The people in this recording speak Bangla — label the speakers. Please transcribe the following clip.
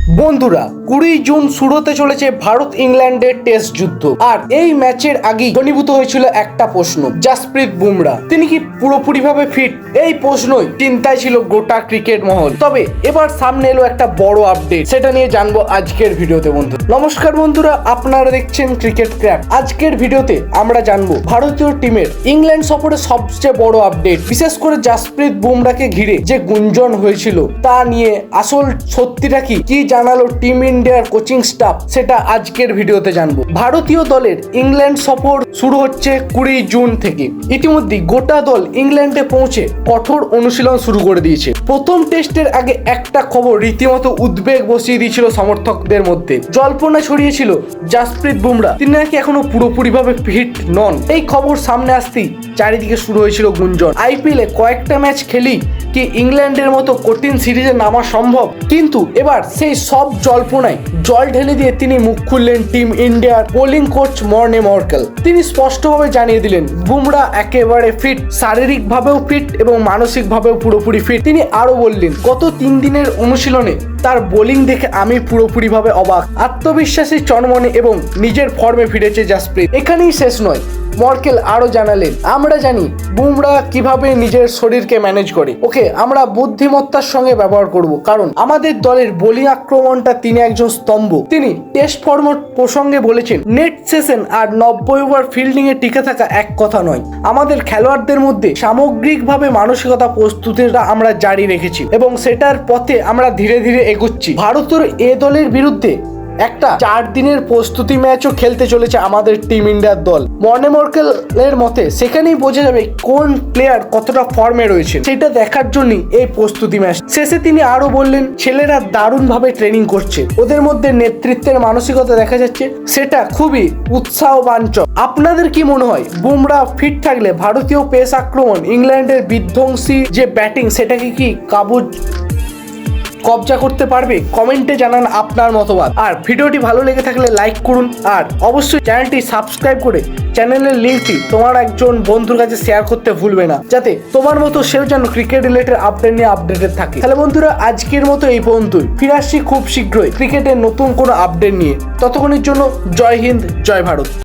Speaker 1: বন্ধুরা 20 জুন শুরু হতে চলেছে ভারত ইংল্যান্ডের টেস্ট যুদ্ধ। আর এই ম্যাচের আগেই ঘনীভূত হয়েছিল একটা প্রশ্ন, জাসপ্রীত বুমরা তিনি কি পুরোপুরিভাবে ফিট? এই প্রশ্নই চিন্তায় ছিল গোটা ক্রিকেট মহল। তবে এবার সামনে এলো একটা বড় আপডেট, সেটা নিয়ে জানবো আজকের ভিডিওতে। বন্ধু নমস্কার বন্ধুরা, আপনারা দেখছেন ক্রিকেট ক্র্যাক। আজকের ভিডিওতে আমরা জানবো ভারতীয় টিমের ইংল্যান্ড সফরের সবচেয়ে বড় আপডেট, বিশেষ করে জাসপ্রীত বুমরাকে ঘিরে যে গুঞ্জন হয়েছিল তা নিয়ে আসল সত্যিটা কি জানালো টিম ইন্ডিয়ার কোচিং স্টাফ, সেটা আজকের ভিডিওতে জানবো। ভারতীয় দলের ইংল্যান্ড সফর শুরু হচ্ছে 20 জুন থেকে। ইতিমধ্যে গোটা দল ইংল্যান্ডে পৌঁছে কঠোর অনুশীলন শুরু করে দিয়েছে। প্রথম টেস্টের আগে একটা খবর রীতিমতো উদ্বেগ বসিয়ে দিয়েছিল সমর্থকদের মধ্যে। জল্পনা ছড়িয়েছিল জাসপ্রীত বুমরা তিনি নাকি এখনো পুরোপুরিভাবে ফিট নন। এই খবর সামনে আসতেই চারিদিকে শুরু হয়েছিল গুঞ্জন। আইপিএলে কয়েকটা ম্যাচ খেলি কি ইংল্যান্ডের মতো কঠিন সিরিজে নামা সম্ভব? কিন্তু এবার সেই সব জল্পনায় জল ঢেলে দিয়ে তিনি মুখ খুললেন টিম ইন্ডিয়ার বোলিং কোচ মর্নে মর্কেল। তিনি স্পষ্টভাবে জানিয়ে দিলেন বুমরা একেবারে ফিট, শারীরিকভাবেও ফিট এবং মানসিকভাবেও পুরোপুরি ফিট। তিনি আরো বললেন, গত 3 দিনের অনুশীলনে তার বোলিং দেখে আমি পুরোপুরিভাবে অবাক। আত্মবিশ্বাসী চনমনে এবং নিজের ফর্মে ফিরেছে জাসপ্রীত। এখানেই শেষ নয়, মর্কেল আরো জানালেন, আমরা জানি বুমরা কিভাবে নিজের শরীরকে ম্যানেজ করে, ওকে আমরা বুদ্ধিমত্তার সঙ্গে ব্যবহার করব, কারণ আমাদের দলের বোলিং আক্রমণটা তিনি একজন স্তম্ভ। তিনি টেস্ট ফর্মেট প্রসঙ্গে বলেছেন, নেট সেশন আর 90 ওভার ফিল্ডিং এ টিকে থাকা এক কথা নয়। আমাদের খেলোয়াড়দের মধ্যে সামগ্রিকভাবে মানসিকতা প্রস্তুতিটা আমরা জারি রেখেছি এবং সেটার পথে আমরা ধীরে ধীরে এগোচ্ছি। ভারতের এ দলের বিরুদ্ধে একটা 4 দিনের প্রস্তুতি ম্যাচও খেলতে চলেছে আমাদের টিম ইন্ডিয়ার দল। মর্নে মর্কেলের মতে সেখানেই বোঝা যাবে কোন প্লেয়ার কতটা ফর্মে রয়েছে, সেটা দেখার জন্যই এই প্রস্তুতি ম্যাচ। শেষে তিনি আরো বললেন, ছেলেরা দারুণভাবে ট্রেনিং করছে, ওদের মধ্যে নেতৃত্বের মানসিকতা দেখা যাচ্ছে, সেটা খুবই উৎসাহবাঞ্চক। আপনাদের কি মনে হয় বুমরা ফিট থাকলে ভারতীয় পেস আক্রমণ ইংল্যান্ডের বিধ্বংসী যে ব্যাটিং সেটাকে কি কবজা করতে পারবে? কমেন্টে জানান আপনার মতবাদ। আর ভিডিওটি ভালো লেগে থাকলে লাইক করুন আর অবশ্যই চ্যানেলটি সাবস্ক্রাইব করে চ্যানেলের লিঙ্কটি তোমার একজন বন্ধুর কাছে শেয়ার করতে ভুলবে না, যাতে তোমার মতো সেও যেন ক্রিকেট রিলেটেড আপডেট নিয়ে আপডেটেড থাকে। তাহলে বন্ধুরা আজকের মতো এই পর্যন্তই, ফিরে আসছি খুব শীঘ্রই ক্রিকেটের নতুন কোনো আপডেট নিয়ে। ততক্ষণের জন্য জয় হিন্দ, জয় ভারত।